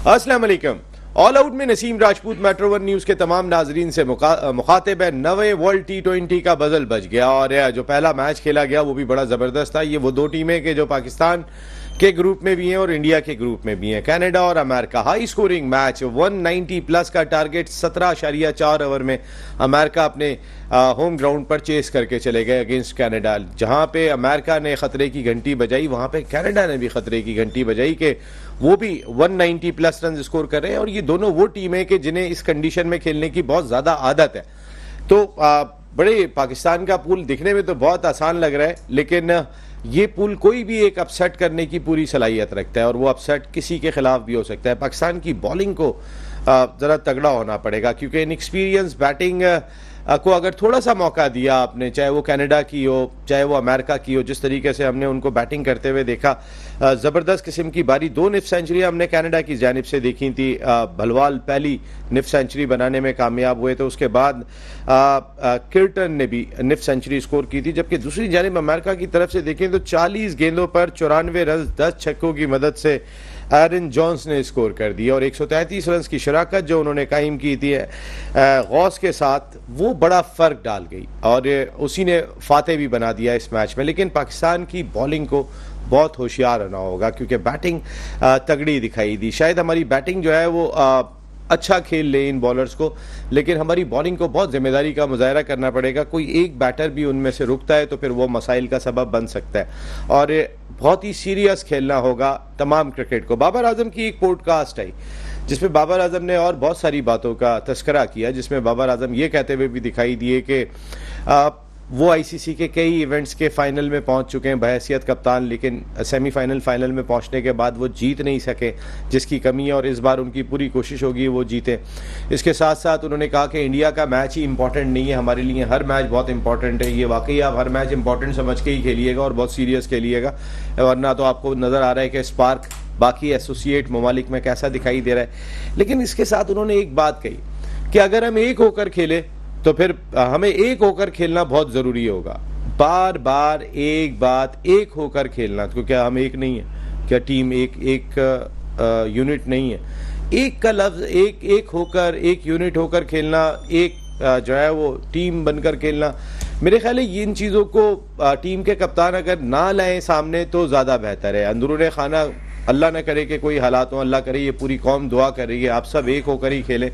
अस्सलाम वालेकुम। All out में Naseem Rajput metro one news के तमाम नाजरीन से मुखातिब है। नवे वर्ल्ड T20 का बजल बज गया और जो पहला मैच खेला गया वो भी बड़ा जबरदस्त था। ये वो दो टीमें के जो पाकिस्तान के ग्रुप में भी हैं और इंडिया के ग्रुप में भी हैं, कनाडा और America. High scoring match, 190 plus का टारगेट 17.4 ओवर में अमेरिका अपने होम ग्राउंड पर चेस करके चले गए अगेंस्ट कनाडा। जहां पे अमेरिका ने खतरे की घंटी बजाई, वहां पे कनाडा ने भी खतरे की घंटी बजाई कि वो भी 190 प्लस रन स्कोर कर रहे हैं। और ये दोनों वो टीमें कि जिन्हें इस कंडीशन में खेलने की बहुत ज्यादा आदत है। तो बड़े पाकिस्तान का पूल दिखने में तो बहुत आसान लग रहा है, लेकिन ये पूल कोई भी एक अपसेट करने की पूरी सलाहियत रखता है और वो अपसेट किसी के खिलाफ भी हो सकता है। पाकिस्तान की बॉलिंग को जरा तगड़ा होना पड़ेगा, क्योंकि इनएक्सपीरियंस बैटिंग को अगर थोड़ा सा मौका दिया आपने, चाहे वो कनाडा की हो चाहे वो अमेरिका की हो, जिस तरीके से हमने उनको बैटिंग करते हुए देखा, जबरदस्त किस्म की बारी। 2 निफ सेंचुरी हमने कनाडा की जानिब से देखी थी। भलवाल पहली निफ सेंचुरी बनाने में कामयाब हुए, तो उसके बाद किर्टन ने भी निफ सेंचुरी स्कोर की थी। जबकि दूसरी जानिब अमेरिका की तरफ से देखें तो 40 गेंदों पर 94 रन 10 छक्कों की मदद से एरन जोन्स ने स्कोर कर दिया और 133 रन की शराकत जो उन्होंने कायम की थी गौस के साथ, वो बड़ा फर्क डाल गई और उसी ने फाते भी बना दिया इस मैच में। लेकिन पाकिस्तान की बॉलिंग को बहुत होशियार रहना होगा, क्योंकि बैटिंग तगड़ी दिखाई दी। शायद हमारी बैटिंग जो है वो अच्छा खेल ले इन बॉलर्स को, लेकिन हमारी बॉलिंग को बहुत जिम्मेदारी का मुजाहरा करना पड़ेगा। कोई एक बैटर भी उनमें से रुकता है तो फिर वो मसाइल का सबब बन सकता है और बहुत ही सीरियस खेलना होगा तमाम क्रिकेट को। बाबर आजम की एक पॉडकास्ट आई जिसमें बाबर आजम ने और बहुत सारी बातों का तस्करा किया, जिसमें बाबर आजम ये कहते हुए भी दिखाई दिए कि वो आईसीसी के कई इवेंट्स के फाइनल में पहुंच चुके हैं बहैसियत कप्तान, लेकिन सेमीफाइनल फाइनल में पहुंचने के बाद वो जीत नहीं सके, जिसकी कमी है और इस बार उनकी पूरी कोशिश होगी वो जीते। इसके साथ साथ उन्होंने कहा कि इंडिया का मैच ही इंपॉर्टेंट नहीं है, हमारे लिए हर मैच बहुत इंपॉर्टेंट है। ये वाकई आप हर मैच इंपॉर्टेंट समझ के ही खेलिएगा और बहुत सीरियस खेलिएगा, वरना तो आपको नज़र आ रहा है कि स्पार्क बाकी एसोसिएट ममालिक में कैसा दिखाई दे रहा है। लेकिन इसके साथ उन्होंने एक बात कही कि अगर हम एक होकर खेले तो फिर हमें एक होकर खेलना बहुत जरूरी होगा। बार बार एक होकर खेलना, क्योंकि हम एक नहीं है, क्या टीम एक यूनिट नहीं है। एक का लफ्ज एक होकर, एक यूनिट होकर खेलना, एक जो है वो टीम बनकर खेलना, मेरे ख्याल है इन चीज़ों को टीम के कप्तान अगर ना लाएं सामने तो ज़्यादा बेहतर है। अंदरूने खाना अल्लाह ना करे कि कोई हालात हो, अल्लाह करे ये पूरी कौम दुआ कर रही है आप सब एक होकर ही खेलें।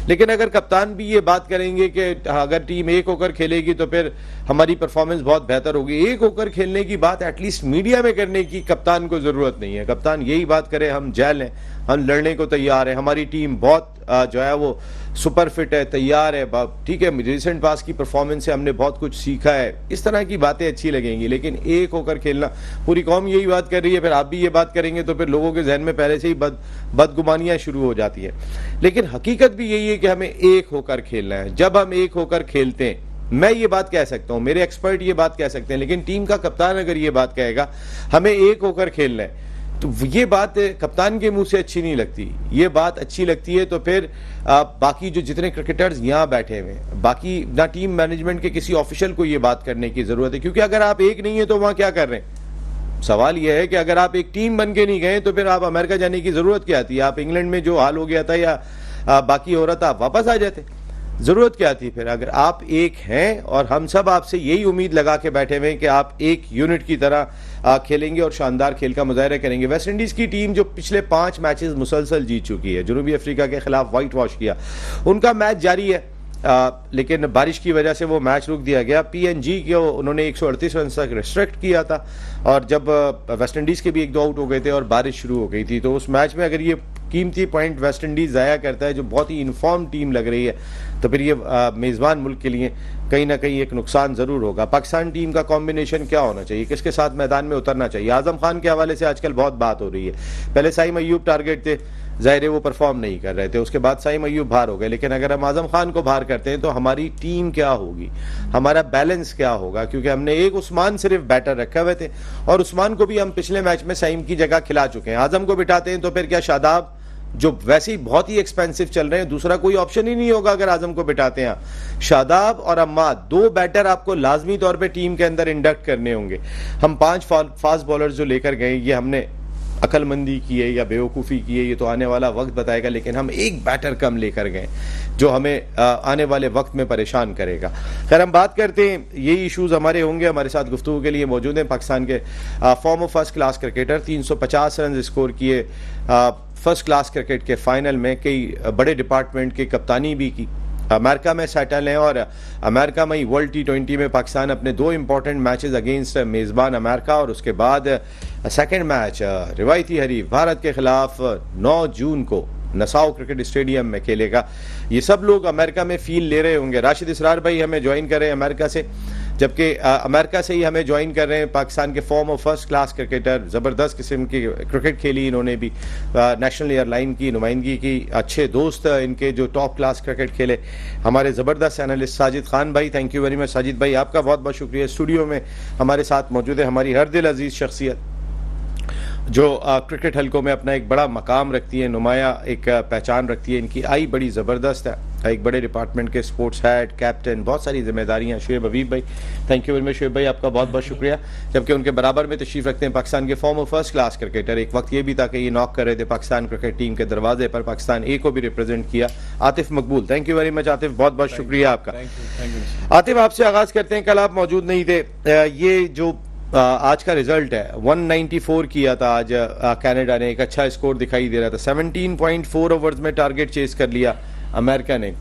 लेकिन अगर कप्तान भी ये बात करेंगे कि अगर टीम एक होकर खेलेगी तो फिर हमारी परफॉर्मेंस बहुत बेहतर होगी, एक होकर खेलने की बात एटलीस्ट मीडिया में करने की कप्तान को जरूरत नहीं है। कप्तान यही बात करे, हम जैल हैं, हम लड़ने को तैयार हैं, हमारी टीम बहुत जो है वो सुपर फिट है, तैयार है, ठीक है, रिसेंट पास की परफॉर्मेंस से हमने बहुत कुछ सीखा है, इस तरह की बातें अच्छी लगेंगी। लेकिन एक होकर खेलना, पूरी कौम यही बात कर रही है, फिर आप भी ये बात करेंगे तो फिर लोगों के जहन में पहले से ही बदगुमानियां शुरू हो जाती है। लेकिन हकीकत भी यही है कि हमें एक होकर खेलना है। जब हम एक होकर खेलते हैं, मैं ये बात कह सकता हूं, मेरे एक्सपर्ट ये बात कह सकते हैं, लेकिन टीम का कप्तान अगर ये बात कहेगा हमें एक होकर खेलना है, तो ये बात कप्तान के मुंह से अच्छी नहीं लगती। ये बात अच्छी लगती है तो फिर बाकी जो जितने क्रिकेटर्स यहाँ बैठे हुए हैं, बाकी ना टीम मैनेजमेंट के किसी ऑफिशियल को ये बात करने की जरूरत है, क्योंकि अगर आप एक नहीं है तो वहां क्या कर रहे हैं। सवाल यह है कि अगर आप एक टीम बन के नहीं गए तो फिर आप अमेरिका जाने की जरूरत क्या थी। आप इंग्लैंड में जो हाल हो गया था या बाकी हो रहा था, आप वापस आ जाते, जरूरत क्या थी फिर। अगर आप एक हैं और हम सब आपसे यही उम्मीद लगा के बैठे हुए हैं कि आप एक यूनिट की तरह खेलेंगे और शानदार खेल का मुजाहरा करेंगे। वेस्ट इंडीज की टीम जो पिछले 5 मैचेस मुसलसल जीत चुकी है, जनूबी अफ्रीका के खिलाफ व्हाइट वॉश किया, उनका मैच जारी है, लेकिन बारिश की वजह से वो मैच रुक दिया गया। पीएनजी को उन्होंने 138 रन तक रिस्ट्रिक्ट किया था और जब वेस्ट इंडीज के भी 1-2 आउट हो गए थे और बारिश शुरू हो गई थी, तो उस मैच में अगर ये कीमती पॉइंट वेस्ट इंडीज ज़ाया करता है, जो बहुत ही इन्फॉर्म टीम लग रही है, तो फिर ये मेज़बान मुल्क के लिए कहीं ना कहीं एक नुकसान ज़रूर होगा। पाकिस्तान टीम का कॉम्बिनेशन क्या होना चाहिए, किसके साथ मैदान में उतरना चाहिए। आजम खान के हवाले से आजकल बहुत बात हो रही है। पहले साइम अय्यूब टारगेट थे, ज़ाहिर है वो परफॉर्म नहीं कर रहे थे, उसके बाद साइम अय्यूब बाहर हो गए, लेकिन अगर हम आजम खान को बाहर करते हैं तो हमारी टीम क्या होगी, हमारा बैलेंस क्या होगा। क्योंकि हमने एक उस्मान सिर्फ बैटर रखे हुए थे और उस्मान को भी हम पिछले मैच में साइम की जगह खिला चुके हैं। आजम को बिठाते हैं तो फिर क्या शादाब, जो वैसे ही बहुत ही एक्सपेंसिव चल रहे हैं, दूसरा कोई ऑप्शन ही नहीं होगा अगर आजम को बिठाते हैं। शादाब और अम्माद 2 बैटर आपको लाजमी तौर पे टीम के अंदर इंडक्ट करने होंगे। हम 5 फास्ट बॉलर्स जो लेकर गए, ये हमने अक्लमंदी की है या बेवकूफ़ी की है, ये तो आने वाला वक्त बताएगा, लेकिन हम एक बैटर कम लेकर गए जो हमें आने वाले वक्त में परेशान करेगा। खैर, हम बात करते हैं, ये इश्यूज़ हमारे होंगे। हमारे साथ गुफ्तगू के लिए मौजूद हैं पाकिस्तान के farmer first class cricketer, 350 run score किए फर्स्ट क्लास क्रिकेट के फाइनल में, कई बड़े डिपार्टमेंट की कप्तानी भी की, अमेरिका में सेटल हैं और अमेरिका में ही वर्ल्ड T20 में पाकिस्तान अपने 2 इंपॉर्टेंट मैचेस अगेंस्ट मेज़बान अमेरिका और उसके बाद सेकंड मैच रिवायती हरीफ भारत के खिलाफ 9 जून को नसाओ क्रिकेट स्टेडियम में खेलेगा। ये सब लोग अमेरिका में फील ले रहे होंगे। राशिद इसरार भाई हमें ज्वाइन कर रहे हैं अमेरिका से, जबकि अमेरिका से ही हमें ज्वाइन कर रहे हैं पाकिस्तान के फॉर्मर फर्स्ट क्लास क्रिकेटर, ज़बरदस्त किस्म की क्रिकेट खेली इन्होंने भी, नेशनल एयरलाइन की नुमाइंदगी की, अच्छे दोस्त इनके जो टॉप क्लास क्रिकेट खेले, हमारे ज़बरदस्त एनालिस्ट साजिद खान भाई। Thank you very much Sajid भाई, आपका बहुत बहुत शुक्रिया। स्टूडियो में हमारे साथ मौजूद है हमारी हर दिल अजीज़ शख्सियत जो क्रिकेट हलकों में अपना एक बड़ा मकाम रखती है, नुमाया एक पहचान रखती है, इनकी आई बड़ी ज़बरदस्त है, एक बड़े डिपार्टमेंट के स्पोर्ट्स हेड, कैप्टन, बहुत सारी जिम्मेदारियां। शुएब हबीब भाई, thank you very much Shoaib भाई, आपका बहुत बहुत शुक्रिया। जबकि उनके बराबर में तशरीफ रखते हैं पाकिस्तान के फॉर्मर फर्स्ट क्लास क्रिकेटर, एक वक्त ये भी था कि ये नॉक कर रहे थे पाकिस्तान क्रिकेट टीम के दरवाजे पर, पाकिस्तान ए को भी रिप्रेजेंट किया, आतिफ मकबूल। Thank you very much Atif, बहुत बहुत शुक्रिया आपका। आतिफ, आपसे आगाज करते हैं, कल आप मौजूद नहीं थे, ये जो आज का रिजल्ट है 194 किया था आज कनाडा ने, एक अच्छा स्कोर दिखाई दे रहा था, 17.4 ओवर्स में टारगेट चेस कर लिया अमेरिका ने।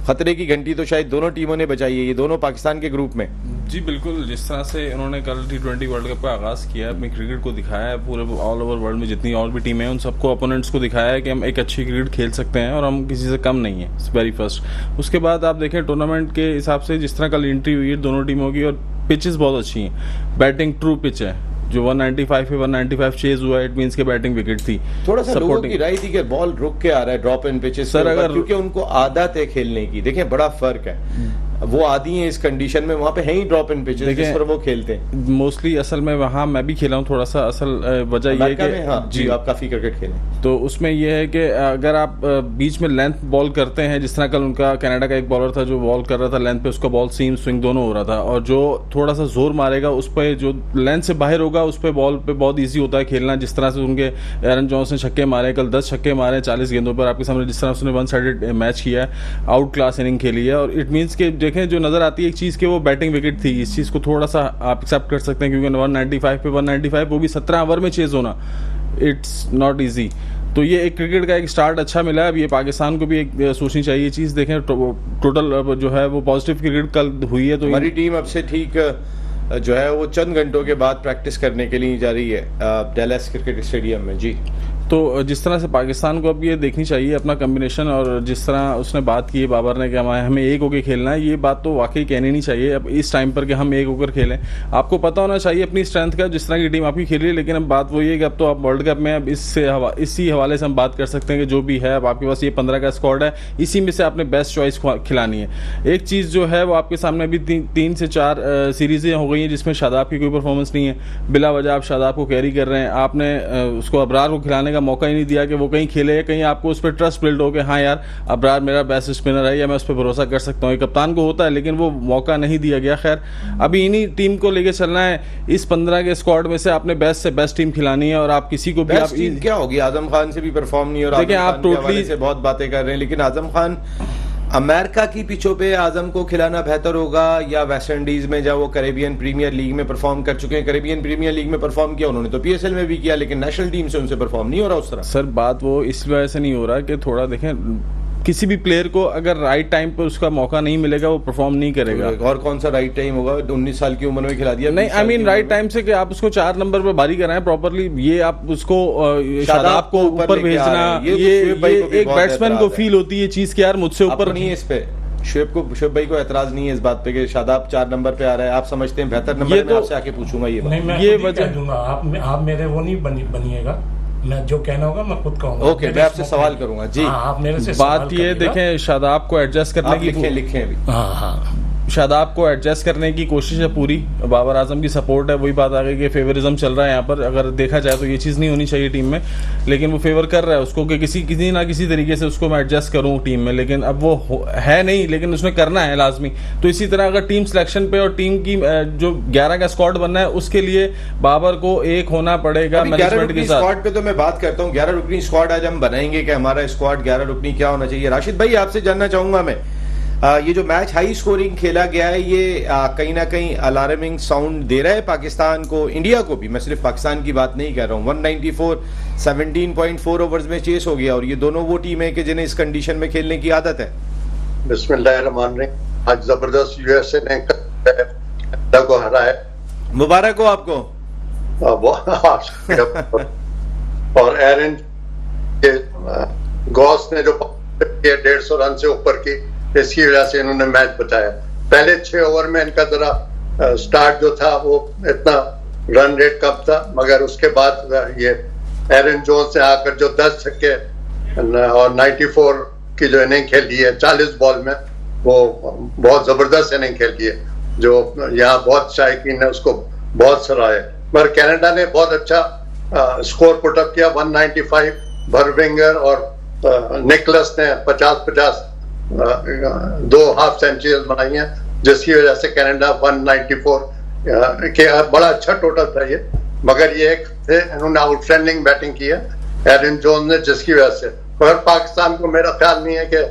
खतरे की घंटी तो शायद दोनों टीमों ने बचाई है, ये दोनों पाकिस्तान के ग्रुप में। जी बिल्कुल, जिस तरह से उन्होंने कल T20 वर्ल्ड कप का आगाज़ किया है, अपनी क्रिकेट को दिखाया है, पूरे ऑल ओवर वर्ल्ड में जितनी और भी टीमें हैं उन सबको, अपोनेंट्स को दिखाया है कि हम एक अच्छी क्रिकेट खेल सकते हैं और हम किसी से कम नहीं है, वेरी फर्स्ट। उसके बाद आप देखें टूर्नामेंट के हिसाब से जिस तरह कल एंट्री हुई है दोनों टीमों की, और पिचेस बहुत अच्छी हैं, बैटिंग ट्रू पिच है, जो 195 पे 195 चेज हुआ, इट मींस के बैटिंग विकेट थी। थोड़ा सा लोगों की राय थी कि बॉल रुक के आ रहा है ड्रॉप इन पिचेस सर, अगर क्योंकि उनको आदत है खेलने की, देखें बड़ा फर्क है, वो आदी हैं इस कंडीशन में, वहाँ पे है ही ड्रॉप इन पिचेस जिस पर वो खेलते हैं मोस्टली। असल में वहाँ मैं भी खेला हूँ थोड़ा सा, असल वजह ये है कि हाँ, जी आप काफी क्रिकेट खेले, तो उसमें यह है कि अगर आप बीच में लेंथ बॉल करते हैं, जिस तरह कल उनका कनाडा का एक बॉलर था जो बॉल कर रहा था लेंथ पे, उसका बॉल सीम स्विंग दोनों हो रहा था, और जो थोड़ा सा जोर मारेगा उस पर, जो लेंथ से बाहर होगा उस पर बॉल पे बहुत ईजी होता है खेलना। जिस तरह से उनके एरन जॉन्स ने छक्के मारे कल, 10 छक्के मारे 40 गेंदों पर आपके सामने, जिस तरह उसने 1 साइडेड मैच किया है, आउट क्लास इनिंग खेली है। और इट मीन्स के देखें जो नजर आती है एक चीज़ के वो बैटिंग विकेट थी, इस चीज़ को थोड़ा सा आप एक्सेप्ट कर सकते हैं, क्योंकि 195 पे 195 वो भी 17 ओवर में चेज होना, इट्स नॉट ईजी। तो ये एक क्रिकेट का एक स्टार्ट अच्छा मिला है। अब ये पाकिस्तान को भी एक सोचनी चाहिए चीज़। देखें टोटल जो है वो पॉजिटिव क्रिकेट कल हुई है, तो हमारी टीम अब से ठीक जो है वो चंद घंटों के बाद प्रैक्टिस करने के लिए जा रही है डैलस क्रिकेट स्टेडियम में। जी, तो जिस तरह से पाकिस्तान को अब ये देखनी चाहिए अपना कम्बिनेशन, और जिस तरह उसने बात की है बाबर ने कि हमें एक होकर खेलना है, ये बात तो वाकई कहनी नहीं चाहिए अब इस टाइम पर कि हम एक होकर खेलें। आपको पता होना चाहिए अपनी स्ट्रेंथ का, जिस तरह की टीम आपकी खेली है। लेकिन अब बात वही है कि अब तो आप वर्ल्ड कप में अब इसी हवाले से हम बात कर सकते हैं कि जो भी है अब आपके पास ये 15 का स्क्वाड है, इसी में से आपने बेस्ट चॉइस खिलानी है। एक चीज़ जो है वो आपके सामने अभी 3 से 4 सीरीजें हो गई हैं जिसमें शादाब की कोई परफॉर्मेंस नहीं है, बिला वजह आप शादाब को कैरी कर रहे हैं, आपने उसको अबरार को खिलाने का मौका ही नहीं दिया कि वो कहीं खेले, या कहीं आपको उस पर ट्रस्ट बिल्ड हो कि हाँ यार अबरार मेरा बेस्ट स्पिनर है या मैं उस पर भरोसा कर सकता हूँ। कप्तान को होता है लेकिन वो मौका नहीं दिया गया। खैर अभी इन्हीं टीम को लेके चलना है, इस 15 के स्क्वाड में से आपने बेस्ट से बेस्ट टीम खिलानी है, और आप किसी को भी आप क्या होगी, आजम खान से भी परफॉर्म नहीं हो रहा, देखिए आप टोटली से बहुत बातें कर रहे हैं, लेकिन आजम खान अमेरिका की पिचों पे आजम को खिलाना बेहतर होगा या वेस्ट इंडीज में जब वो कैरेबियन प्रीमियर लीग में परफॉर्म कर चुके हैं। कैरेबियन प्रीमियर लीग में परफॉर्म किया उन्होंने, तो पीएसएल में भी किया, लेकिन नेशनल टीम से उनसे परफॉर्म नहीं हो रहा उस तरह। सर बात वो इस वजह से नहीं हो रहा कि थोड़ा देखें, किसी भी प्लेयर को अगर राइट टाइम पर उसका मौका नहीं मिलेगा वो परफॉर्म नहीं करेगा। और कौन सा राइट टाइम होगा, 19 साल की उम्र में खिला दिया नहीं, आई मीन राइट टाइम से कि आप उसको 4 नंबर पर बारी कराएं प्रॉपरली, ये आप उसको शादाब को ऊपर भेजना, ये एक बैट्समैन को फील होती है चीज कि यार मुझसे ऊपर नहीं है। इस पे शुएब भाई को एतराज नहीं है इस बात पे कि शादाब 4 नंबर पे आ रहा है, आप समझते हैं बेहतर नंबर ये में, आपसे आके पूछूंगा ये बात। ये वजह दूंगा, आप मेरे वो नहीं बनिएगा, मैं जो कहना होगा मैं खुद कहूंगा। ओके, मैं आपसे सवाल करूंगा जी। आप मेरे से बात ये देखें, शादाब को एडजस्ट करने की लिखें अभी। हाँ, शादाब को एडजस्ट करने की कोशिश है पूरी, बाबर आजम की सपोर्ट है, वही बात आ गई कि फेवरिज्म चल रहा है यहाँ पर। अगर देखा जाए तो ये चीज़ नहीं होनी चाहिए टीम में, लेकिन वो फेवर कर रहा है उसको कि किसी ना किसी तरीके से उसको मैं एडजस्ट करूँ टीम में, लेकिन अब वो है नहीं, लेकिन उसने करना है लाजमी। तो इसी तरह अगर टीम सिलेक्शन पे और टीम की जो 11 का स्क्वाड बनना है उसके लिए बाबर को एक होना पड़ेगा मैनेजमेंट के साथ। स्क्वाड पे तो मैं बात करता हूँ, 11 रुकनी स्क्वाड आज हम बनाएंगे कि हमारा स्क्वाड 11 रुकनी क्या होना चाहिए। राशिद भाई आपसे जानना चाहूंगा मैं, ये जो मैच हाई स्कोरिंग खेला गया है ये कहीं ना कहीं अलार्मिंग साउंड दे रहा है पाकिस्तान को, इंडिया को भी, मैं सिर्फ पाकिस्तान की बात नहीं कर रहा हूँ। 194 17.4 ओवर्स में चेस हो गया और ये दोनों वो टीम है कि जिन्हें इस कंडीशन में खेलने की आदत है। बिस्मिल्लाहिर्रहमानिर्रहीम। आज जबरदस्त यूएसए ने कनाडा को हराया, मुबारक हो आपको। और एरन गॉस ने जो 150 रन से ऊपर की, इसकी वजह से इन्होंने मैच बचाया। पहले 6 ओवर में इनका जरा स्टार्ट जो था वो इतना रन रेट कम था, मगर उसके बाद ये एरन जोन्स ने आकर जो 10 छक्के और 94 की जो इनिंग खेली है 40 बॉल में, वो बहुत जबरदस्त इनिंग खेली है, जो यहाँ बहुत शायकीन ने उसको बहुत सराहा। मगर कनाडा ने बहुत अच्छा स्कोर पुटअप किया, 195। भरविंगर और निकलस ने 50-50 दो हाफ सेंचुरीज बनाई हैं, जिसकी वजह से कनाडा 194 के बड़ा अच्छा टोटल था ये। मगर ये एक थे, इन्होंने आउटस्टैंडिंग बैटिंग की है एरन जोन्स ने, जिसकी वजह से। मगर पाकिस्तान को मेरा ख्याल नहीं है कि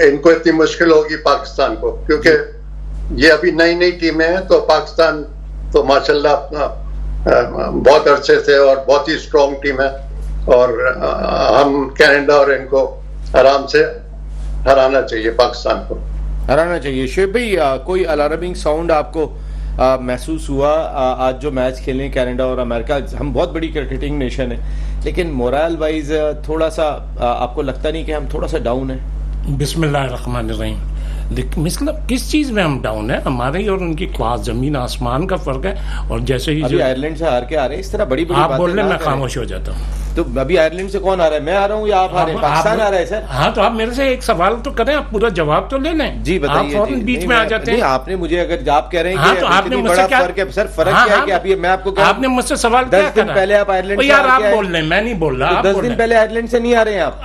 इनको इतनी मुश्किल होगी पाकिस्तान को, क्योंकि ये अभी नई टीमें हैं। तो पाकिस्तान तो माशाल्लाह अपना बहुत अरसे से और बहुत ही स्ट्रॉन्ग टीम है, और हम कनाडा और इनको आराम से हराना चाहिए, पाकिस्तान को हराना चाहिए। शुएब भाई कोई अलार्मिंग साउंड आपको महसूस हुआ आज जो मैच खेलें कनाडा और अमेरिका? हम बहुत बड़ी क्रिकेटिंग नेशन है, लेकिन मोरल वाइज थोड़ा सा आपको लगता नहीं कि हम थोड़ा सा डाउन है? बिस्मिल्लाहिर्रहमानिर्रहीम। मतलब किस चीज में हम डाउन है? हमारी और उनकी क्लास जमीन आसमान का फर्क है। और जैसे ही अभी आयरलैंड से हार के आ रहे हैं, इस तरह बड़ी आप बोल रहे, मैं खामोश हो जाता हूँ। तो अभी आयरलैंड से कौन आ रहा है? मैं आ रहा हूँ या आप आ रहे हैं? पाकिस्तान आ रहा है सर। हाँ, तो आप मेरे से एक सवाल तो करें, आप पूरा जवाब तो ले लें। जी बताइए। आप फौरन बीच में आ जाते हैं। आपने मुझे, अगर आप कह रहे हैं कि आपने मुझसे क्या फर्क है सर, फर्क क्या है कि अभी मैं आपको, आपने मुझसे सवाल क्या करा? 10 दिन पहले आप आयरलैंड से यार, आप बोल रहे हैं, मैं नहीं बोल रहा। 10 दिन पहले आयरलैंड से नहीं आ रहे हैं आप?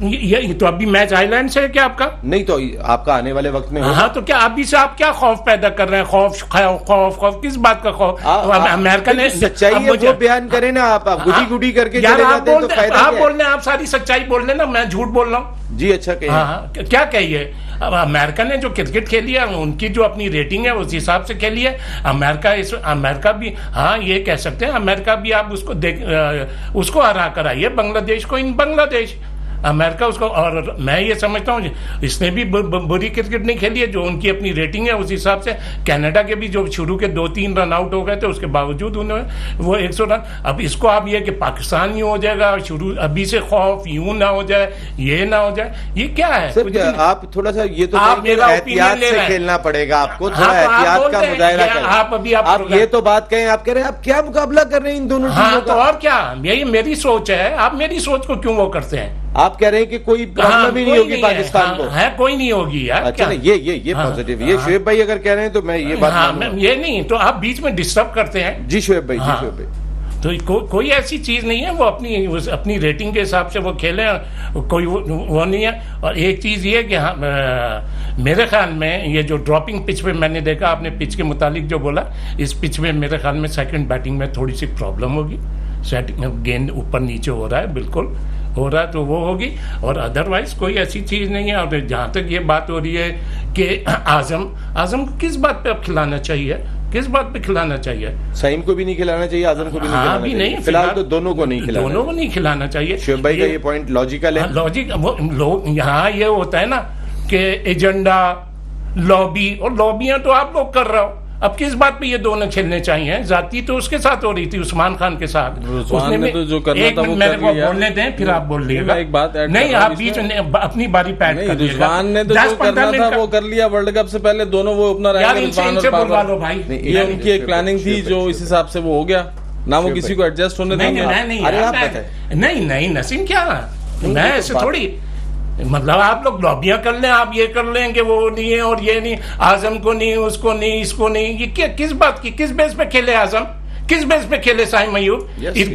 ये तो अभी मैच आयरलैंड से है क्या आपका? नहीं, तो आपका आने वाले वक्त में। हाँ, तो क्या अभी से आप क्या खौफ पैदा कर रहे हैं? खौफ किस बात का खौफ? अमेरिका ने सच्चाई है वो बयान करें ना, आप गुडी करके चले जाते हैं तो फायदा आप बोल रहे हैं, आप सारी सच्चाई बोल रहे हैं ना, मैं झूठ बोल रहा हूँ? जी अच्छा कहिए। हाँ, क्या कहिए? अब अमेरिका ने जो क्रिकेट खेली है, उनकी जो अपनी रेटिंग है उस हिसाब से खेली है। अमेरिका भी, हाँ ये कह सकते हैं, अमेरिका भी आप उसको हरा कर आइए, बांग्लादेश को, इन बांग्लादेश अमेरिका उसको। और मैं ये समझता हूँ इसने भी बुरी क्रिकेट नहीं खेली है, जो उनकी अपनी रेटिंग है उस हिसाब से। कनाडा के भी जो शुरू के 2-3 रन आउट हो गए थे, उसके बावजूद उन्होंने वो 100 रन। अब इसको आप ये कि पाकिस्तान यूं हो जाएगा, शुरू अभी से खौफ यूं ना हो जाए, ये ना हो जाए, ये क्या है? सर आप थोड़ा सा ये तो एहतियात से खेलना पड़ेगा आपको, थोड़ा एहतियात का मुजाहिरा करें। आप ये तो बात कहें, आप कह रहे हैं आप क्या मुकाबला कर रहे हैं इन दोनों टीमों का? तो और क्या, यही मेरी सोच है। आप मेरी सोच को क्यों वो करते हैं? आप कह रहे हैं कि कोई प्रॉब्लम ही नहीं होगी पाकिस्तान को? है, कोई नहीं होगी यार। अच्छा, ये पॉजिटिव। ये शुएब भाई अगर कह रहे हैं तो मैं ये बात ये नहीं, तो आप बीच में डिस्टर्ब करते हैं। जी शुएब भाई, जी शुएब भाई, तो कोई ऐसी चीज नहीं है, वो अपनी रेटिंग के हिसाब से वो खेले, कोई वो नहीं है। और एक चीज ये कि हाँ, मेरे ख्याल में ये जो ड्रॉपिंग पिच पे मैंने देखा, आपने पिच के मुतालिक जो बोला, इस पिच में मेरे ख्याल में सेकंड बैटिंग में थोड़ी सी प्रॉब्लम होगी। गेंद ऊपर नीचे हो रहा है, बिल्कुल हो रहा है, तो वो होगी। और अदरवाइज कोई ऐसी चीज नहीं है। और जहाँ तक ये बात हो रही है कि आजम को किस बात पे अब खिलाना चाहिए, किस बात पे खिलाना चाहिए? सईम को भी नहीं खिलाना चाहिए, आजम को भी नहीं खिलाना चाहिए। फिलहाल तो दोनों को नहीं खिलाना चाहिए। शुएब भाई का ये पॉइंट लॉजिकल है। लॉजिक यहाँ ये होता है ना कि एजेंडा, लॉबी, और लॉबियां तो आप लोग कर रहे हो। अब किस बात पे ये दोनों खेलने चाहिए? जाती तो उसके साथ हो रही थी, उस्मान खान के साथ। उसने तो जो करना था वो मेरे कर को लिया। बोलने दें, फिर आप बोल लीजिएगा। एक बात नहीं, आप बीच में अपनी बारी पैट कर लीजिएगा। उस्मान ने तो जो करना था वो कर लिया। वर्ल्ड कप से पहले दोनों वो अपना रहेंगे, उस्मान और बाबर। ये उनकी एक प्लानिंग थी जो इस हिसाब से वो हो गया ना, वो किसी को एडजस्ट होने देंगे। नहीं, नसीम क्या, मैं ऐसे थोड़ी मतलब आप लोग लॉबियां कर लें, आप ये कर लें कि वो नहीं है और ये नहीं, आजम को नहीं, उसको नहीं, इसको नहीं, ये क्या, किस बात की, किस बेस पे खेले आजम, किस बेस पे खेले साहिब मयूर?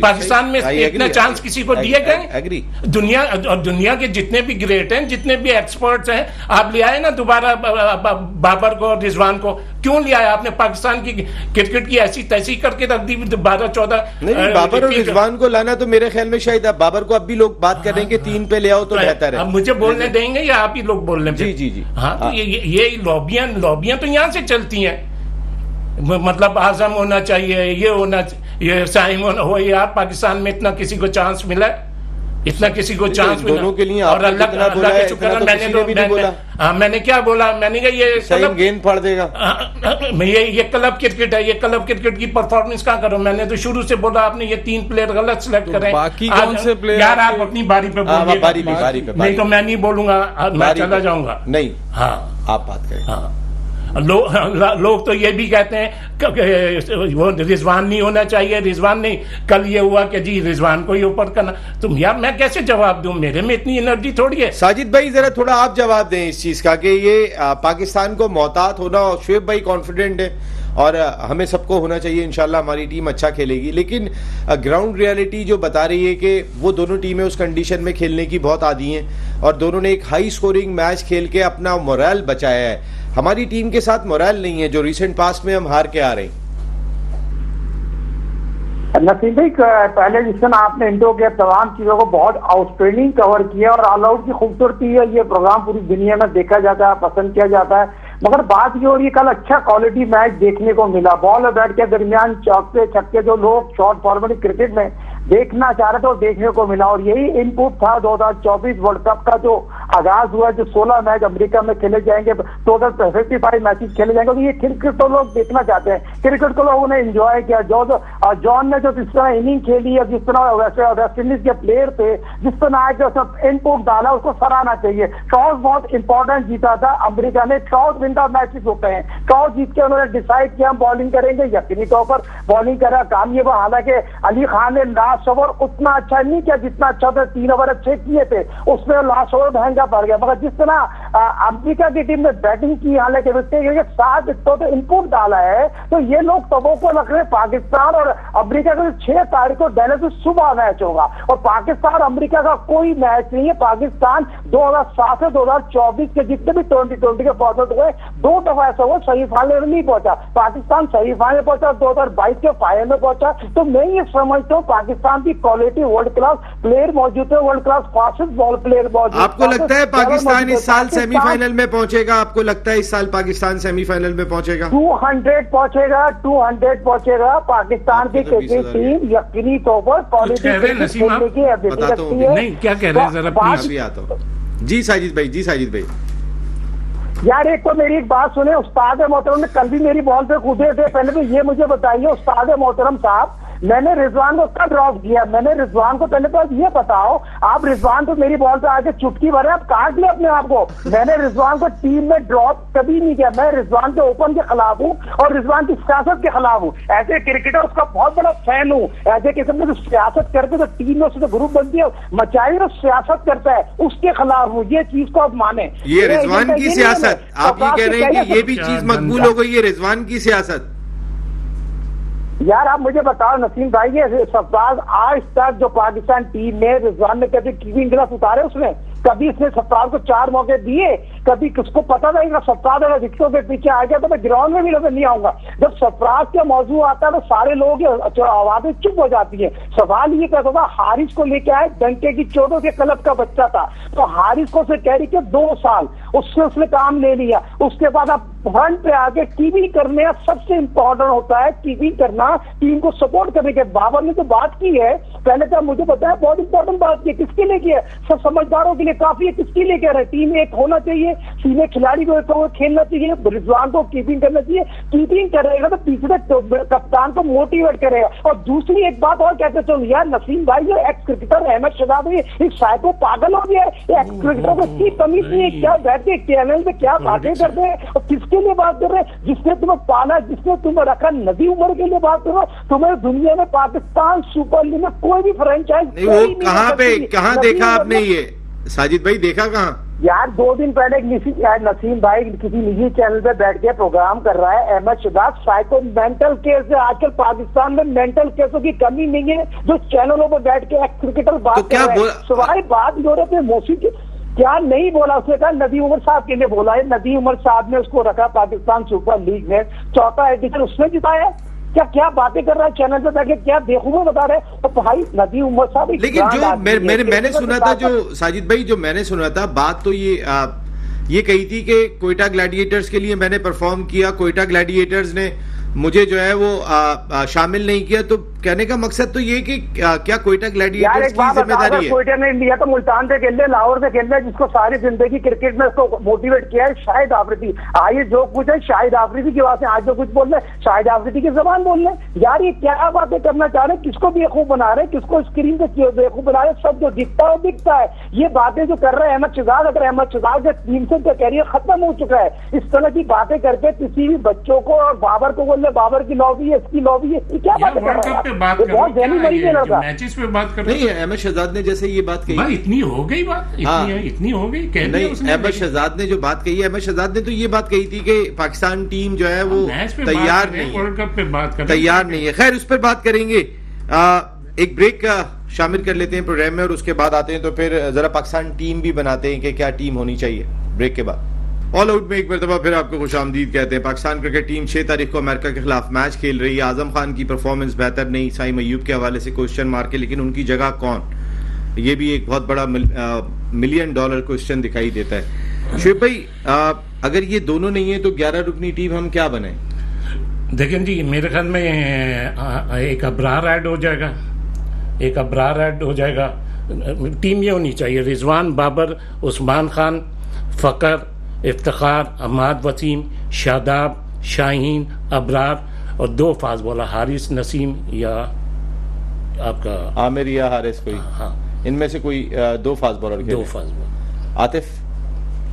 पाकिस्तान में इतना चांस किसी को दिए गए? दुनिया के जितने भी ग्रेट हैं, जितने भी एक्सपर्ट्स हैं, आप ले आए ना दोबारा बाबर को और रिजवान को, क्यों ले आया आपने? पाकिस्तान की क्रिकेट की ऐसी तैसी करके रख दी 12-14। नहीं, बाबर और रिजवान को लाना तो मेरे ख्याल में शायद बाबर को अब भी लोग बात कर रहे हैं कि 3 पे ले आओ तो बेहतर है। अब मुझे बोलने देंगे या आप ही लोग बोल रहे हैं? जी। हाँ, तो ये लॉबियां तो यहाँ से चलती हैं। मतलब आजम होना चाहिए, ये होना, ये साइमन हो, यार पाकिस्तान में इतना किसी को चांस मिला, इतना किसी को चांस मिला दोनों के लिए। और अल्लाह के शुक्र है, मैंने क्या बोला? मैंने कहा ये क्लब गेंद फाड़ देगा, ये क्लब क्रिकेट है, ये क्लब क्रिकेट की परफॉर्मेंस क्या करो? मैंने तो शुरू से बोला, आपने ये 3 प्लेयर गलत सिलेक्ट करे। बाकी कौन से प्लेयर? यार आप अपनी बारी पे बोलिए, बारी पे नहीं तो मैं नहीं बोलूंगा, मैं चला जाऊंगा। नहीं, हाँ आप बात करें। हाँ, लोग तो ये भी कहते हैं वो रिजवान नहीं होना चाहिए, रिजवान नहीं। कल ये हुआ कि जी रिजवान को ही ऊपर करना, तुम यार मैं कैसे जवाब दूं? मेरे में इतनी एनर्जी थोड़ी है। साजिद भाई जरा थोड़ा आप जवाब दें इस चीज का कि ये पाकिस्तान को मोहतात होना, और शुएब भाई कॉन्फिडेंट है और हमें सबको होना चाहिए, इंशाल्लाह हमारी टीम अच्छा खेलेगी, लेकिन ग्राउंड रियलिटी जो बता रही है कि वो दोनों टीमें उस कंडीशन में खेलने की बहुत आदी हैं और दोनों ने एक हाई स्कोरिंग मैच खेल के अपना मोरल बचाया है। हमारी टीम के साथ मोरल नहीं है, जो रिसेंट पास्ट में हम हार के आ रहे हैं। नसीम भाई, पहले जिस दिन आपने इंट्रो किया, तमाम चीजों को बहुत आउटस्टैंडिंग कवर किया और ऑल आउट की खूबसूरती है। ये प्रोग्राम पूरी दुनिया में देखा जाता है, पसंद किया जाता है, मगर बात ये हो रही है कल अच्छा क्वालिटी मैच देखने को मिला। बॉल और बैट के दरमियान चौके छक्के जो लोग शॉर्ट फॉर्मेट क्रिकेट में देखना चाह रहे थे वो देखने को मिला और यही इनपुट था 2024 वर्ल्ड कप का जो आगाज हुआ, जो 16 मैच अमेरिका में खेले जाएंगे, टोटल 55 मैचेस खेले जाएंगे। तो ये क्रिकेट तो लोग देखना चाहते हैं, क्रिकेट को लोगों ने एंजॉय किया। जॉन ने जो जिस तरह इनिंग खेली है, जिस तरह वेस्ट इंडीज के प्लेयर थे, जिस तरह आज जो इनपुट डाला, उसको सराहना चाहिए। टॉस बहुत इंपॉर्टेंट जीता था अमेरिका ने, टॉस विन द मैचेस होते हैं। टॉस जीत के उन्होंने डिसाइड किया हम बॉलिंग करेंगे, यकीनी तौर पर बॉलिंग करा कामयाब। हालांकि अली खान ने लास्ट ओवर उतना अच्छा नहीं किया जितना अच्छा था, 3 ओवर अच्छे किए थे, उसमें लास्ट ओवर महंगा पड़ गया। मगर जिस तरह अमेरिका की टीम ने बैटिंग की, हालांकि 7 विकेटों पे इनपुट डाला है, तो ये लोग तबों को रख रहे। पाकिस्तान और अमेरिका का 6 तारीख को दिल्ली से सुबह मैच होगा और पाकिस्तान अमेरिका का कोई मैच नहीं है। पाकिस्तान 2007 से 2024 के जितने भी 2020 के फॉर्मेट हुए, 2 दफा ऐसा हुआ सेमीफाइनल में नहीं पहुंचा। पाकिस्तान सेमीफाइनल में पहुंचा, 2022 के फाइनल में पहुंचा। तो मैं ये समझता हूँ पाकिस्तान की क्वालिटी वर्ल्ड क्लास प्लेयर मौजूद है, world class fastest ball player मौजूद। आपको लगता है पाकिस्तान इस साल सेमीफाइनल में पहुंचेगा? आपको लगता है इस साल पाकिस्तान सेमीफाइनल में पहुंचेगा? 200 पहुंचेगा। पाकिस्तान की क्रिकेट टीम यकीनी तौर पर क्वालिटी खेलने की एबिलिटी रखती है। नहीं, क्या कह रहे हैं जरा अभी आता हूं। जी साजिद भाई। यार एक तो मेरी एक बात सुने, उस्ताद मोहतरम ने कल भी मेरी बॉल पे कूदे थे। पहले तो ये मुझे बताइए उस्ताद मोहतरम साहब, मैंने रिजवान को कब ड्रॉप किया? मैंने रिजवान को पहले तो ये बताओ, आप रिजवान तो मेरी बॉल पे आके चुटकी भरे, आप काट ले अपने आप को। मैंने रिजवान को टीम में ड्रॉप कभी नहीं किया। मैं रिजवान के ओपन के खिलाफ हूँ और रिजवान की सियासत के खिलाफ हूँ। ऐसे क्रिकेटर उसका बहुत बड़ा फैन हूँ। ऐसे किस्म में जो सियासत करके तो टीम में उससे ग्रुप बनती है, मचाई और सियासत करता है, उसके खिलाफ हूँ। ये चीज को आप माने। ये रिजवान की सियासत, आप ये कह रहे हैं कि ये भी चीज मकबूल हो गई, ये रिजवान की सियासत? यार आप मुझे बताओ नसीम भाई, ये सरफराज आज तक जो पाकिस्तान टीम में रिजवान ने कभी कीपिंग गिलास उतारे? उसने कभी इसने सरफराज को 4 मौके दिए? कभी किसको पता था कि सरफराज अगर विकेटों के पीछे आ गया तो मैं ग्राउंड में भी नहीं आऊंगा। जब सरफराज का मौजू आता है तो सारे लोग आवाजें चुप हो जाती है। सवाल ये कहता था हारिस को लेके आए, डंके की चोटों के क्लब का बच्चा था, तो हारिस को से कह रही कि 2 साल उसने काम ले लिया। उसके बाद आप फ्रंट पे आके कीपिंग करने सबसे इंपॉर्टेंट होता है, कीपिंग करना, टीम को सपोर्ट करने के। बाबर ने तो बात की है, पहले तो मुझे बताया बहुत इंपॉर्टेंट बात की, किसके लिए की है? सब समझदारों के लिए काफी है। किसके लिए कह रहे हैं? टीम एक होना चाहिए, सीनियर खिलाड़ी को खेलना चाहिए, रिजवान को कीपिंग करना चाहिए। कीपिंग करेगा तो तीसरे कप्तान को मोटिवेट करेगा। और दूसरी एक बात और कहते चलो यार, नसीम भाई जो एक्स क्रिकेटर अहमद शहजाद एक साइको पागल हो गया है। एक्स क्रिकेटर को इतनी तमीज नहीं है, क्या बैठे चैनल में क्या बातें करते हैं और किसके लिए बात कर रहे हैं? जिसने तुम्हें पाला, जिसने तुम्हें रखा, नदी उम्र के लिए बात करो। तुम्हें दुनिया में पाकिस्तान सुपर लीग में कोई भी फ्रेंचाइज नहीं, वो कहाँ देखा आपने? ये साजिद भाई देखा कहाँ? यार 2 दिन पहले नसीम भाई किसी निजी चैनल पे बैठ के प्रोग्राम कर रहा है, Ahmad Shahzad psycho mental case है। आजकल पाकिस्तान में मेंटल केसों की कमी नहीं है, जो चैनलों पर बैठ के क्रिकेटर बात कर रहे हैं। सवाल बात हो रहे थे मौसी की, क्या नहीं बोला उसने? कहा नदीम उमर साहब के लिए बोला है। नदीम उमर साहब ने उसको रखा पाकिस्तान सुपर लीग में, 4था एडिशन उसने जिताया। क्या क्या बातें कर रहा है चैनल पे जाके, क्या देखो बता रहे तो भाई नदीम उमर साहब। लेकिन जो मैंने सुना था, जो साजिद भाई जो मैंने सुना था बात, तो ये कही थी कि कोयटा ग्लैडिएटर्स के लिए मैंने परफॉर्म किया, कोयटा ग्लैडिएटर्स ने मुझे जो है वो शामिल नहीं किया। तो कहने का मकसद तो ये कि क्या कोयटा ग्लैडिएटर्स की जिम्मेदारी है? कोयटा ने इंडिया तो मुल्तान से खेल रहे, लाहौर से खेल रहे, जिसको सारी जिंदगी क्रिकेट में उसको मोटिवेट किया है शाहिद आफरीदी। आइए जो कुछ है शाहिद आफरीदी की बात है, आज जो कुछ बोल रहे हैं शाहिद आफरीदी की जबान बोल रहे हैं। यार ये क्या बातें करना चाह रहे हैं? किसको बेवकूफ बना रहे हैं, किसको स्क्रीन पे बेवकूफ बना रहे हैं? सब जो दिखता है दिखता है। ये बातें जो कर रहे हैं अहमद शहजाद, अगर अहमद शहजाद के टीम से कैरियर खत्म हो चुका है, इस तरह की बातें करके किसी भी बच्चों को और बाबर को बोल रहे बाबर की लॉबी है, इसकी लॉबी है, क्या बात कर रहे हैं? बहुत जहनी मरीज है लड़का। मैचेस पे बात कर नहीं, अहमद शहजाद ने जैसे ये बात कही, इतनी हो गई बात, इतनी हो गई। नहीं, अहमद शहजाद ने जो बात कही है, अहमद शहजाद ने तो ये बात कही थी कि पाकिस्तान टीम जो है वो तैयार नहीं है, वर्ल्ड कप पे बात कर तैयार नहीं है। खैर उस पर बात करेंगे। एक ब्रेक शामिल कर लेते हैं प्रोग्राम में और उसके बाद आते हैं तो फिर जरा पाकिस्तान टीम भी बनाते हैं कि क्या टीम होनी चाहिए। ब्रेक के बाद ऑल आउट में एक मरतबा फिर आपको खुशामदीद कहते हैं। पाकिस्तान क्रिकेट टीम 6 तारीख को अमेरिका के खिलाफ मैच खेल रही है। आजम खान की परफॉर्मेंस बेहतर नहीं, साइम अयूब के हवाले से क्वेश्चन मार्क है, लेकिन उनकी जगह कौन, ये भी एक बहुत बड़ा $1 मिलियन क्वेश्चन दिखाई देता है। शुएब भाई, अगर ये दोनों नहीं है तो 11 रुकनी टीम हम क्या बने? देखें जी, मेरे ख्याल में एक अब्रार ऐड हो जाएगा, एक अब्रार ऐड हो जाएगा। टीम ये होनी चाहिए रिजवान, बाबर, उस्मान खान, फ़कर, इफ्तिखार, अहमद वसीम, शादाब, शाहीन, अब्रार और 2 फास्ट बॉलर हारिस नसीम या आपका आमिर या हारिस, कोई इनमें से कोई 2 fast bowler, 2 fast bowler. Atif,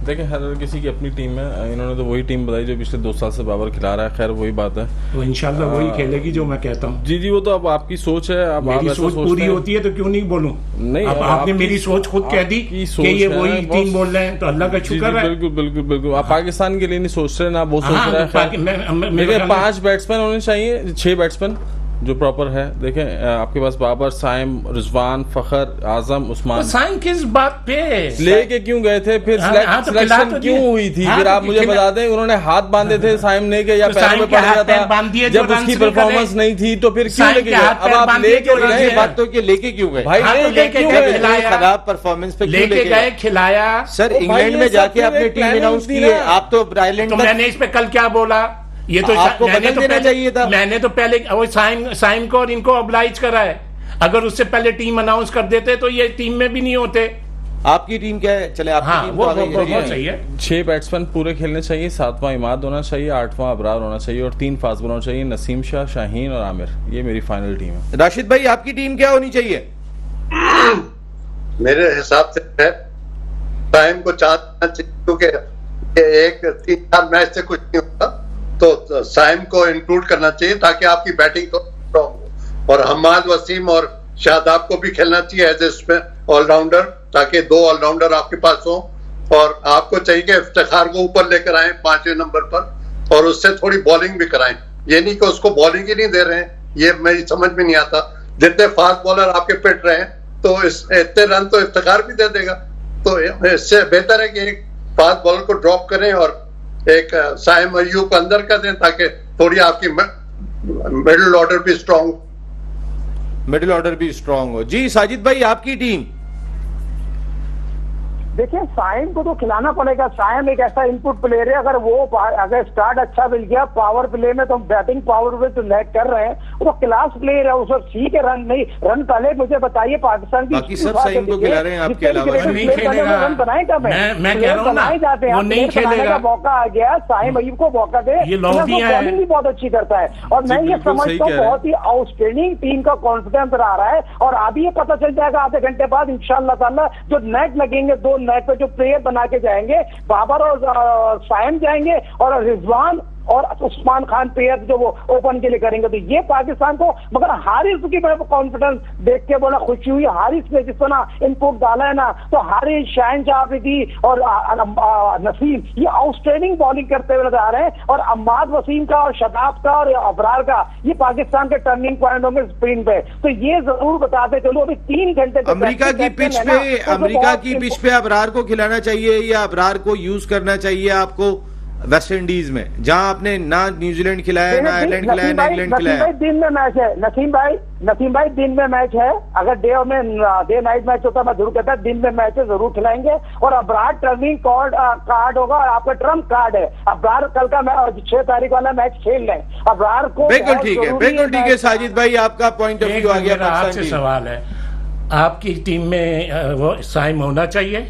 देखिए हर किसी की अपनी टीम है, इन्होंने तो वही टीम बताई जो पिछले 2 साल से बाबर खिला रहा है। खैर वही बात है, तो इंशाल्लाह वही खेलेगी जो मैं कहता हूँ। जी वो तो अब आपकी सोच है, अब मेरी सोच पूरी होती है तो क्यों नहीं बोलूं? नहीं, अब आपने मेरी सोच खुद कह दी कि ये वही टीम बोल रहे हैं, तो अल्लाह का शुक्र है। बिल्कुल बिल्कुल बिल्कुल, आप पाकिस्तान के लिए नहीं सोच रहे ना, वो सोच रहा है। देखिए 5 बैट्समैन होने चाहिए, 6 बैट्समैन जो प्रॉपर है। देखें आपके पास बाबर, साइम, रिजवान, फखर, आजम, उस्मान। साइम किस बात पे लेके क्यों गए थे फिर? सिलेक्शन क्यों हुई थी फिर? आप मुझे बता दें। उन्होंने हाथ बांधे थे साइम ने के, या पैर में पड़ गया था जब उसकी परफॉर्मेंस नहीं थी, तो फिर क्यों लेके गए? अब आप लेके गए, बात तो कि लेके क्यों गए भाई? लेके क्यों गए? खराब परफॉर्मेंस पे लेके गए, खिलाया। सर इंग्लैंड में जाके आपने टीम अनाउंस की है, आप तो आयरलैंड। तो मैंने इस पे कल क्या बोला? ये तो आपको बदल देना चाहिए था। मैंने तो पहले साइम को और इनको ऑब्लाइज करा है। अगर उससे पहले टीम अनाउंस कर देते तो ये टीम में भी नहीं होते। आपकी टीम क्या है? चले आपकी टीम वो बहुत सही है। 6 बैट्समैन पूरे खेलने चाहिए, 7वां इमाद होना चाहिए, 8वां अबरार होना चाहिए और 3 फास्ट बॉलर होना चाहिए, नसीम शाह, शाहीन और आमिर। ये मेरी फाइनल टीम है। राशिद भाई, आपकी टीम क्या होनी चाहिए? मेरे हिसाब से टाइम को चाहना चाहिए, क्योंकि एक 3-4 मैच से कुछ नहीं होता, तो साइम को इंक्लूड करना चाहिए ताकि आपकी बैटिंग तो स्ट्रॉन्ग हो, और हम्माद वसीम और शादाब को भी खेलना चाहिए एज ए ऑलराउंडर, ताकि 2 ऑलराउंडर आपके पास हो। और आपको चाहिए कि इफ्तिखार को ऊपर लेकर आए 5वें नंबर पर, और उससे थोड़ी बॉलिंग भी कराएं। ये नहीं कि उसको बॉलिंग ही नहीं दे रहे हैं, ये मेरी समझ में नहीं आता। जितने फास्ट बॉलर आपके पिट रहे हैं, तो इतने रन तो इफ्तिखार भी दे देगा। तो इससे बेहतर है कि एक फास्ट बॉलर को ड्रॉप करें और एक साइम अयूब अंदर कर दें, ताकि थोड़ी आपकी मिडिल ऑर्डर भी स्ट्रांग हो। जी साजिद भाई, आपकी टीम? देखिए साइम को तो खिलाना पड़ेगा। साइम एक ऐसा इनपुट प्लेयर है, अगर स्टार्ट अच्छा मिल गया पावर प्ले में, तो बैटिंग पावर में तो लैग कर रहे हैं, वो तो क्लास प्लेयर है। उसे ठीक है, रन नहीं, रन पहले मुझे बताइए पाकिस्तान की बाकी सब साइम को खिला रहे हैं, आपके अलावा नहीं खेलेगा। रन बनाए कब है? मैं कह रहा हूं ना, जाते हैं, वो नहीं खेलेगा। मौका आ गया, साइम अयूब को मौका दे, बॉलिंग भी बहुत अच्छी करता है। और मैं ये समझता हूँ बहुत ही आउटस्टैंडिंग टीम का कॉन्फिडेंस रहा है। और अभी ये पता चल जाएगा आधे घंटे बाद इंशाअल्लाह ताला, जो नेट लगेंगे 2 नेट पे जो प्लेयर बना के जाएंगे, बाबर और साइम जाएंगे, और रिजवान और उस्मान खान पेयर जो वो ओपन के लिए करेंगे, तो ये पाकिस्तान को, मगर हारिस की कॉन्फिडेंस देख के बड़ा खुशी हुई। हारिस ने जिस तरह इनपुट डाला है ना, तो हारिस, शाहनशाह आफरीदी और नसीम ये आउटस्टैंडिंग बॉलिंग करते हुए नजर आ रहे हैं। और अम्माद वसीम का और शदाब का और अबरार का ये पाकिस्तान के टर्निंग पॉइंट होंगे स्पिन पे। तो ये जरूर बताते चलो अभी 3 घंटे अमेरिका की पिच पे अबरार को खिलाना चाहिए या अबरार को यूज करना चाहिए आपको वेस्ट इंडीज में, जहां आपने ना न्यूजीलैंड खिलाया, ना आयरलैंड खिलाया, ना इंग्लैंड खिलाया? दिन में मैच है नसीम भाई दिन में मैच है। अगर डे नाइट मैच होता मैं जरूर कहता, दिन में मैच है, जरूर खिलाएंगे। और अबरार टर्निंग कार्ड होगा और आपका ट्रम्प कार्ड है। अबरार कल का 6 तारीख वाला मैच खेल रहे हैं, अबरार को बिल्कुल ठीक है। साजिद भाई आपका पॉइंट ऑफ व्यू आ गया। आपसे सवाल है, आपकी टीम में वो साइम होना चाहिए?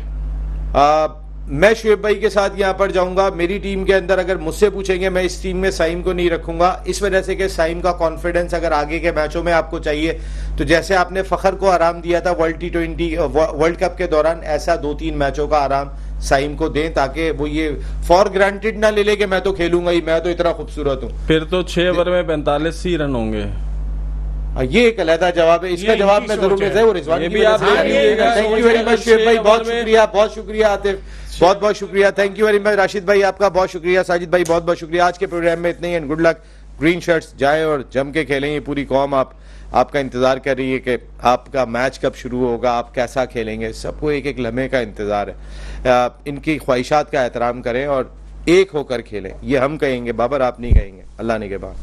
मैं शुएब भाई के साथ यहां पर जाऊंगा। मेरी टीम के अंदर अगर मुझसे पूछेंगे, मैं इस टीम में साइम को नहीं रखूंगा, इस वजह से कि साइम का कॉन्फिडेंस अगर आगे के मैचों में आपको चाहिए तो जैसे आपने फखर को आराम दिया था वर्ल्ड कप के दौरान, ऐसा 2-3 मैचों का आराम साइम को दें, ताकि वो ये फॉर ग्रांटेड ना ले ले कि मैं तो खेलूंगा ही, मैं तो इतना खूबसूरत हूँ। फिर तो 6 ओवर में 45 ही रन होंगे। ये एक अलहदा जवाब है, इसका जवाब मैं जरूर रिजवान। भी आप thank you very much Shoaib भाई, बहुत शुक्रिया आतिफ, बहुत शुक्रिया, thank you very much Rashid भाई, आपका बहुत शुक्रिया, साजिद भाई बहुत शुक्रिया। आज के प्रोग्राम में इतने ही, and good luck. Green shirts जाएं और जम के खेलें। ये पूरी कौम आपका इंतजार कर रही है कि आपका मैच कब शुरू होगा, आप कैसा खेलेंगे, सबको एक एक लम्हे का इंतजार है। इनकी ख्वाहिशात का एहतराम करें और एक होकर खेलें, ये हम कहेंगे, बाबर आप नहीं कहेंगे। अल्लाह ने के बाद।